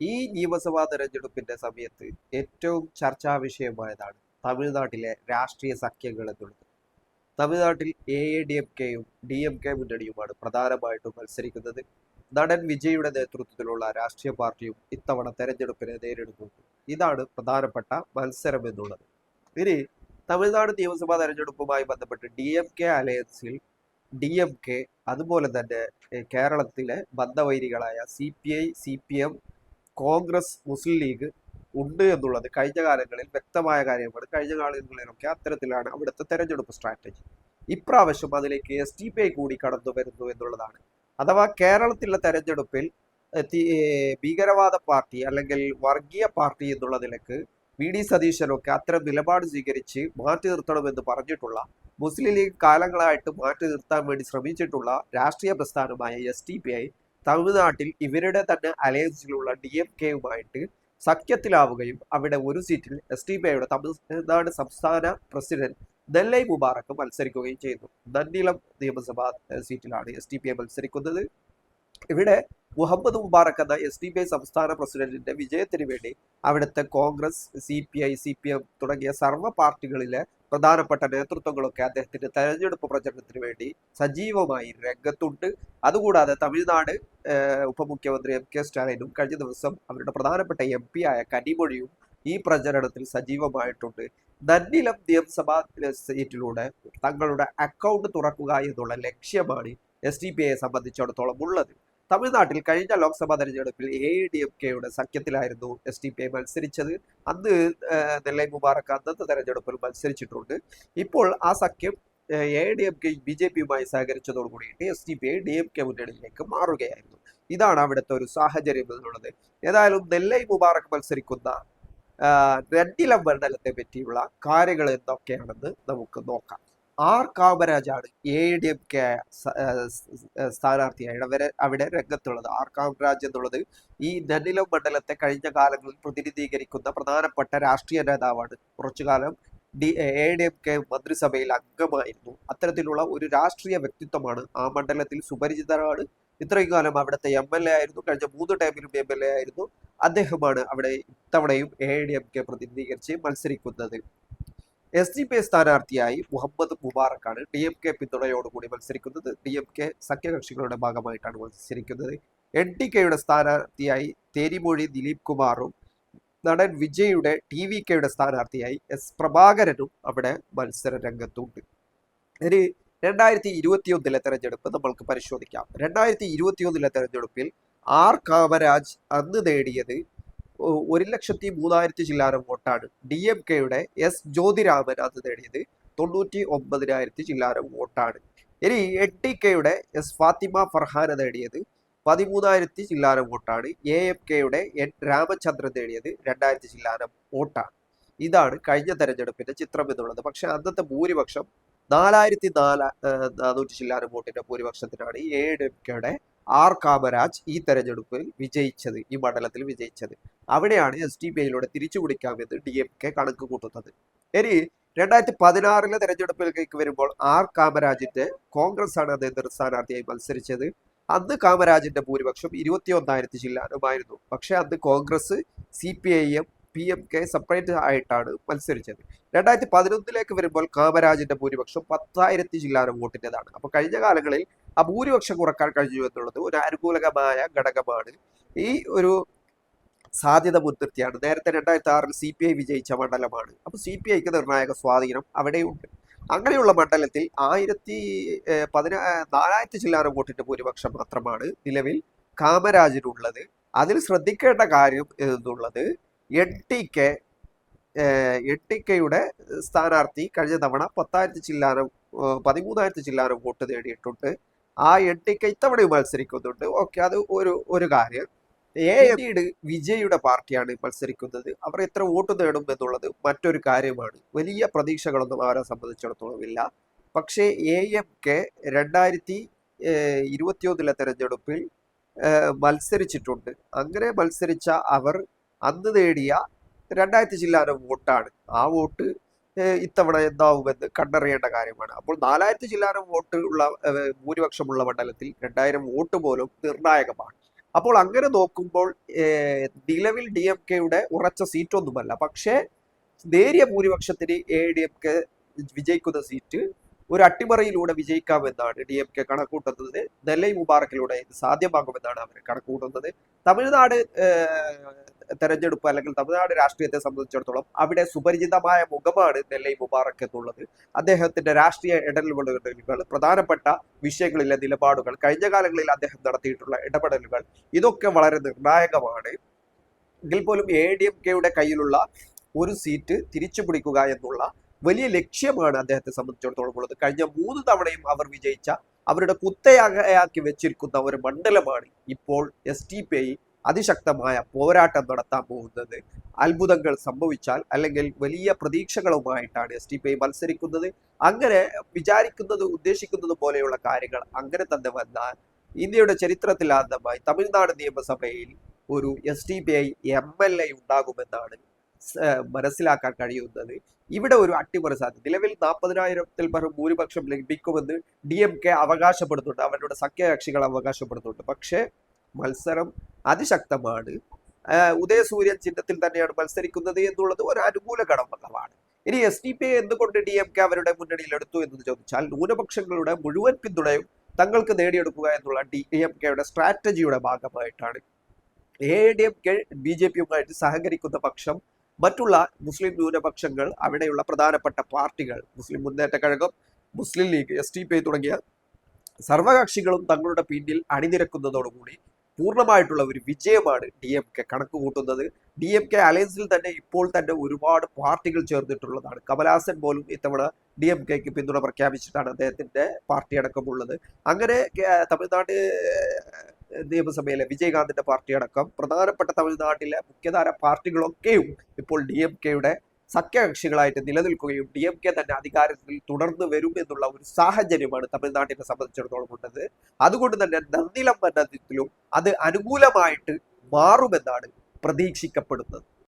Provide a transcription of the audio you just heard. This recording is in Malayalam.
ഈ നിയമസഭാ തെരഞ്ഞെടുപ്പിന്റെ സമയത്ത് ഏറ്റവും ചർച്ചാ വിഷയമായതാണ് തമിഴ്നാട്ടിലെ രാഷ്ട്രീയ സഖ്യങ്ങൾ എന്നുള്ളത്. തമിഴ്നാട്ടിൽ AADMKയും DMK മുന്നണിയുമാണ് പ്രധാനമായിട്ടും മത്സരിക്കുന്നത്. നടൻ വിജയുടെ നേതൃത്വത്തിലുള്ള രാഷ്ട്രീയ പാർട്ടിയും ഇത്തവണ തെരഞ്ഞെടുപ്പിനെ നേരിടുന്നുണ്ട്. ഇതാണ് പ്രധാനപ്പെട്ട മത്സരം എന്നുള്ളത്. ഇനി തമിഴ്നാട് നിയമസഭാ തെരഞ്ഞെടുപ്പുമായി ബന്ധപ്പെട്ട് DMK അലയൻസിൽ DMK, അതുപോലെ തന്നെ കേരളത്തിലെ ബദ്ധവൈരികളായ CPI, CPM, കോൺഗ്രസ്, മുസ്ലിം ലീഗ് ഉണ്ട് എന്നുള്ളത് കഴിഞ്ഞ കാലങ്ങളിൽ വ്യക്തമായ കാര്യമാണ്. കഴിഞ്ഞ കാലങ്ങളിലൊക്കെ അത്തരത്തിലാണ് അവിടുത്തെ തെരഞ്ഞെടുപ്പ് സ്ട്രാറ്റജി. ഇപ്രാവശ്യം അതിലേക്ക് SDPI കൂടി കടന്നു വരുന്നു എന്നുള്ളതാണ്. അഥവാ കേരളത്തിലെ തെരഞ്ഞെടുപ്പിൽ ഭീകരവാദ പാർട്ടി അല്ലെങ്കിൽ വർഗീയ പാർട്ടി എന്നുള്ള നിലക്ക് VD സതീശനൊക്കെ അത്തരം നിലപാട് സ്വീകരിച്ച് മാറ്റി നിർത്തണമെന്ന് പറഞ്ഞിട്ടുള്ള, മുസ്ലിം ലീഗ് കാലങ്ങളായിട്ട് മാറ്റി നിർത്താൻ വേണ്ടി ശ്രമിച്ചിട്ടുള്ള രാഷ്ട്രീയ പ്രസ്ഥാനമായ SDPI തമിഴ്നാട്ടിൽ ഇവരുടെ തന്നെ അലയൻസിലുള്ള DMKയുമായിട്ട് സഖ്യത്തിലാവുകയും അവിടെ ഒരു സീറ്റിൽ SDPIയുടെ തമിഴ്നാട് സംസ്ഥാന പ്രസിഡന്റ് നെല്ലൈ മുബാറക്ക് മത്സരിക്കുകയും ചെയ്യുന്നു. നന്നിലം നിയമസഭാ സീറ്റിലാണ് SDPI മത്സരിക്കുന്നത്. ഇവിടെ മുഹമ്മദ് മുബാറക്ക് എന്ന SDPI സംസ്ഥാന പ്രസിഡന്റിന്റെ വിജയത്തിന് വേണ്ടി അവിടുത്തെ കോൺഗ്രസ്, CPI, CPM തുടങ്ങിയ സർവ്വ പാർട്ടികളിലെ പ്രധാനപ്പെട്ട നേതൃത്വങ്ങളൊക്കെ അദ്ദേഹത്തിന്റെ തെരഞ്ഞെടുപ്പ് പ്രചരണത്തിന് വേണ്ടി സജീവമായി രംഗത്തുണ്ട്. അതുകൂടാതെ തമിഴ്നാട് ഉപമുഖ്യമന്ത്രി MK സ്റ്റാലിനും കഴിഞ്ഞ ദിവസം അവരുടെ പ്രധാനപ്പെട്ട MP ആയ കനിമൊഴിയും ഈ പ്രചരണത്തിൽ സജീവമായിട്ടുണ്ട്. നന്നിലം നിയമസഭാ സീറ്റിലൂടെ തങ്ങളുടെ അക്കൗണ്ട് തുറക്കുക എന്നുള്ള ലക്ഷ്യമാണ് SDPIയെ സംബന്ധിച്ചിടത്തോളം ഉള്ളത്. തമിഴ്നാട്ടിൽ കഴിഞ്ഞ ലോക്സഭാ തെരഞ്ഞെടുപ്പിൽ AADMKയുടെ സഖ്യത്തിലായിരുന്നു SDPI മത്സരിച്ചത്. അന്ന് നെല്ലൈ മുബാറക്ക് അന്നത്തെ തെരഞ്ഞെടുപ്പിൽ മത്സരിച്ചിട്ടുണ്ട്. ഇപ്പോൾ ആ സഖ്യം AADMK BJPയുമായി സഹകരിച്ചതോടുകൂടിയിട്ട് SDPI DMK മുന്നണിയിലേക്ക് മാറുകയായിരുന്നു. ഇതാണ് അവിടുത്തെ ഒരു സാഹചര്യം എന്നുള്ളത്. ഏതായാലും നെല്ലൈ മുബാറക്ക് മത്സരിക്കുന്ന നന്നിലം മണ്ഡലത്തെ പറ്റിയുള്ള കാര്യങ്ങൾ എന്തൊക്കെയാണെന്ന് നമുക്ക് നോക്കാം. കാമരാജാണ് AADMK സ്ഥാനാർത്ഥിയായി അവിടെ രംഗത്തുള്ളത്. കാമരാജ് എന്നുള്ളത് ഈ നന്നിലം മണ്ഡലത്തെ കഴിഞ്ഞ കാലങ്ങളിൽ പ്രതിനിധീകരിക്കുന്ന പ്രധാനപ്പെട്ട രാഷ്ട്രീയ നേതാവാണ്. കുറച്ചു കാലം AADMK മന്ത്രിസഭയിൽ അംഗമായിരുന്നു. അത്തരത്തിലുള്ള ഒരു രാഷ്ട്രീയ വ്യക്തിത്വമാണ്. ആ മണ്ഡലത്തിൽ സുപരിചിതനാണ്. ഇത്രയും കാലം അവിടുത്തെ MLA ആയിരുന്നു. കഴിഞ്ഞ 3 ടൈമിലും MLA ആയിരുന്നു. അദ്ദേഹമാണ് അവിടെ ഇത്തവണയും AADMK പ്രതിനിധീകരിച്ച് മത്സരിക്കുന്നത്. SDPI സ്ഥാനാർത്ഥിയായി മുഹമ്മദ് മുബാറക്കാണ് DMK പിന്തുണയോടുകൂടി മത്സരിക്കുന്നത്. DMK സഖ്യകക്ഷികളുടെ ഭാഗമായിട്ടാണ് മത്സരിക്കുന്നത്. NTKയുടെ സ്ഥാനാർത്ഥിയായി തേരിമൊഴി ദിലീപ് കുമാറും നടൻ വിജയുടെ TVKയുടെ സ്ഥാനാർത്ഥിയായി S പ്രഭാകരനും അവിടെ മത്സര രംഗത്തുണ്ട്. ഇനി 2021 തെരഞ്ഞെടുപ്പ് നമ്മൾക്ക് പരിശോധിക്കാം. 2021 തെരഞ്ഞെടുപ്പിൽ കാമരാജ് അന്ന് നേടിയത് 1,03,000 ചില്ലാനം വോട്ടാണ്. DMKയുടെ S ജ്യോതിരാമൻ അന്ന് നേടിയത് 99,000 ചില്ലാനം വോട്ടാണ്. ഇനി NTKയുടെ S ഫാത്തിമ ഫർഹാന നേടിയത് 13,000 ചില്ലാനം വോട്ടാണ്. AMKയുടെ N രാമചന്ദ്രൻ നേടിയത് 2,000 ചില്ലാനം വോട്ടാണ്. ഇതാണ് കഴിഞ്ഞ തെരഞ്ഞെടുപ്പിന്റെ ചിത്രം എന്നുള്ളത്. പക്ഷെ അന്നത്തെ ഭൂരിപക്ഷം 4,400 ചില്ലാനം വോട്ടിന്റെ ഭൂരിപക്ഷത്തിനാണ് AADMKയുടെ കാമരാജ് ഈ തെരഞ്ഞെടുപ്പിൽ വിജയിച്ചത്, ഈ മണ്ഡലത്തിൽ വിജയിച്ചത്. അവിടെയാണ് SDPIയിലൂടെ തിരിച്ചു പിടിക്കാമെന്ന് DMK കണക്ക് കൂട്ടുന്നത്. ഇനി 2016 തെരഞ്ഞെടുപ്പിലേക്ക് വരുമ്പോൾ കാമരാജിന്റെ കോൺഗ്രസ് ആണ് അദ്ദേഹം സ്ഥാനാർത്ഥിയായി മത്സരിച്ചത്. അന്ന് കാമരാജിന്റെ ഭൂരിപക്ഷം 21,000 ചില്ലാനമായിരുന്നു. പക്ഷെ അന്ന് കോൺഗ്രസ്, CPIM, PMK സെപ്പറേറ്റ് ആയിട്ടാണ് മത്സരിച്ചത്. 2011 വരുമ്പോൾ കാമരാജിന്റെ ഭൂരിപക്ഷം 10,000 ചില്ലാനം വോട്ടിൻ്റെതാണ്. അപ്പൊ കഴിഞ്ഞ കാലങ്ങളിൽ ആ ഭൂരിപക്ഷം കുറക്കാൻ കഴിഞ്ഞു എന്നുള്ളത് ഒരു അനുകൂലമായ ഘടകമാണ്. ഈ ഒരു സാധ്യത മുൻനിർത്തിയാണ്. നേരത്തെ 2006 CPI വിജയിച്ച മണ്ഡലമാണ്. അപ്പൊ CPIക്ക് നിർണായക സ്വാധീനം അവിടെയുണ്ട്. അങ്ങനെയുള്ള മണ്ഡലത്തിൽ 4,000 ചില്ലാനം വോട്ടിന്റെ ഭൂരിപക്ഷം മാത്രമാണ് നിലവിൽ കാമരാജിനുള്ളത്. അതിൽ ശ്രദ്ധിക്കേണ്ട കാര്യം എന്നുള്ളത് NTKയുടെ സ്ഥാനാർത്ഥി കഴിഞ്ഞ തവണ 13,000 ചില്ലാനം വോട്ട് നേടിയിട്ടുണ്ട്. ആ NTK ഇത്തവണയും മത്സരിക്കുന്നുണ്ട്. ഓക്കെ, അത് ഒരു കാര്യം. വിജയുടെ പാർട്ടിയാണ് മത്സരിക്കുന്നത്. അവർ എത്ര വോട്ട് നേടും എന്നുള്ളത് മറ്റൊരു കാര്യമാണ്. വലിയ പ്രതീക്ഷകളൊന്നും അവരെ സംബന്ധിച്ചിടത്തോളം ഇല്ല. പക്ഷേ AMK 2021 തെരഞ്ഞെടുപ്പിൽ മത്സരിച്ചിട്ടുണ്ട്. അങ്ങനെ മത്സരിച്ച അവർ അന്ന് നേടിയ 2,000 ചില്ലാനം വോട്ടാണ്. ആ വോട്ട് ഇത്തവണ എന്താവുമെന്ന് കണ്ടറിയേണ്ട കാര്യമാണ്. അപ്പോൾ 4,000 ചില്ലാനം വോട്ട് ഉള്ള ഭൂരിപക്ഷമുള്ള മണ്ഡലത്തിൽ 2,000 വോട്ട് പോലും നിർണായകമാണ്. അപ്പോൾ അങ്ങനെ നോക്കുമ്പോൾ നിലവിൽ ഡി എം കെയുടെ ഉറച്ച സീറ്റൊന്നുമല്ല, പക്ഷേ നേരിയ ഭൂരിപക്ഷത്തിന് AIADMK വിജയിക്കുന്ന സീറ്റ് ഒരു അട്ടിമറിയിലൂടെ വിജയിക്കാമെന്നാണ് ഡി എം കെ കണക്കൂട്ടുന്നത്. നെല്ലൈ മുബാറക്കിലൂടെ ഇത് സാധ്യമാകുമെന്നാണ് അവർ കണക്കൂട്ടുന്നത്. തമിഴ്നാട് തെരഞ്ഞെടുപ്പ് അല്ലെങ്കിൽ തമിഴ്നാട് രാഷ്ട്രീയത്തെ സംബന്ധിച്ചിടത്തോളം അവിടെ സുപരിചിതമായ മുഖമാണ് നെല്ലൈ മുബാറക്ക് എന്നുള്ളത്. അദ്ദേഹത്തിന്റെ രാഷ്ട്രീയ ഇടപെടലുകൾ, പ്രധാനപ്പെട്ട വിഷയങ്ങളിലെ നിലപാടുകൾ, കഴിഞ്ഞ കാലങ്ങളിൽ അദ്ദേഹം നടത്തിയിട്ടുള്ള ഇടപെടലുകൾ, ഇതൊക്കെ വളരെ നിർണായകമാണ്. എങ്കിൽ പോലും AIADMKയുടെ കയ്യിലുള്ള ഒരു സീറ്റ് തിരിച്ചു പിടിക്കുക എന്നുള്ള വലിയ ലക്ഷ്യമാണ് അദ്ദേഹത്തെ സംബന്ധിച്ചിടത്തോളം ഉള്ളത്. കഴിഞ്ഞ 3 തവണയും അവർ വിജയിച്ച, അവരുടെ കുത്തയാക്കി വെച്ചിരിക്കുന്ന ഒരു മണ്ഡലമാണ് ഇപ്പോൾ SDPI അതിശക്തമായ പോരാട്ടം നടത്താൻ പോകുന്നത്. അത്ഭുതങ്ങൾ സംഭവിച്ചാൽ അല്ലെങ്കിൽ വലിയ പ്രതീക്ഷകളുമായിട്ടാണ് SDPI മത്സരിക്കുന്നത്. അങ്ങനെ വിചാരിക്കുന്നത്, ഉദ്ദേശിക്കുന്നത് പോലെയുള്ള കാര്യങ്ങൾ അങ്ങനെ തന്നെ വന്നാൽ ഇന്ത്യയുടെ ചരിത്രത്തിൽ ആദ്യമായി തമിഴ്നാട് നിയമസഭയിൽ ഒരു SDPI MLA ഉണ്ടാകുമെന്നാണ് മനസ്സിലാക്കാൻ കഴിയുന്നത്. ഇവിടെ ഒരു അട്ടിമറി സാധ്യത, നിലവിൽ 40,000-ൽ പരം ഭൂരിപക്ഷം ലഭിക്കുമെന്ന് DMK അവകാശപ്പെടുന്നുണ്ട്, അവരുടെ സഖ്യകക്ഷികൾ അവകാശപ്പെടുന്നുണ്ട്. പക്ഷേ മത്സരം അതിശക്തമാണ്. ഉദയസൂര്യൻ ചിഹ്നത്തിൽ തന്നെയാണ് മത്സരിക്കുന്നത് എന്നുള്ളത് ഒരു അനുകൂല ഘടകമാണ്. ഇനി SDPI എന്തുകൊണ്ട് DMK അവരുടെ മുന്നണിയിൽ എടുത്തു എന്ന് ചോദിച്ചാൽ, ന്യൂനപക്ഷങ്ങളുടെ മുഴുവൻ പിന്തുണയും തങ്ങൾക്ക് നേടിയെടുക്കുക എന്നുള്ള DMKയുടെ സ്ട്രാറ്റജിയുടെ ഭാഗമായിട്ടാണ്. AIADMK BJPയുമായിട്ട് സഹകരിക്കുന്ന പക്ഷം മറ്റുള്ള മുസ്ലിം ന്യൂനപക്ഷങ്ങൾ, അവിടെയുള്ള പ്രധാനപ്പെട്ട പാർട്ടികൾ, മുസ്ലിം മുന്നേറ്റ കഴകം, മുസ്ലിം ലീഗ്, SDPI തുടങ്ങിയ സർവകക്ഷികളും തങ്ങളുടെ പിന്നിൽ അണിനിരക്കുന്നതോടുകൂടി പൂർണ്ണമായിട്ടുള്ള ഒരു വിജയമാണ് DMK കണക്ക് കൂട്ടുന്നത്. DMK അലയൻസിൽ തന്നെ ഇപ്പോൾ തന്നെ ഒരുപാട് പാർട്ടികൾ ചേർന്നിട്ടുള്ളതാണ്. കമൽഹാസൻ പോലും ഇത്തവണ DMKക്ക് പിന്തുണ പ്രഖ്യാപിച്ചിട്ടാണ് അദ്ദേഹത്തിന്റെ പാർട്ടി അടക്കമുള്ളത്. അങ്ങനെ തമിഴ്നാട് നിയമസഭയിലെ വിജയകാന്തിന്റെ പാർട്ടി അടക്കം പ്രധാനപ്പെട്ട തമിഴ്നാട്ടിലെ മുഖ്യധാര പാർട്ടികളൊക്കെയും ഇപ്പോൾ DMKയുടെ സഖ്യകക്ഷികളായിട്ട് നിലനിൽക്കുകയും DMK തന്നെ അധികാരത്തിൽ തുടർന്ന് വരും എന്നുള്ള ഒരു സാഹചര്യമാണ് തമിഴ്നാട്ടിനെ സംബന്ധിച്ചിടത്തോളം ഉള്ളത്. അതുകൊണ്ട് തന്നെ നന്ദിലം മണ്ഡലത്തിലും അത് അനുകൂലമായിട്ട് മാറുമെന്നാണ് പ്രതീക്ഷിക്കപ്പെടുന്നത്.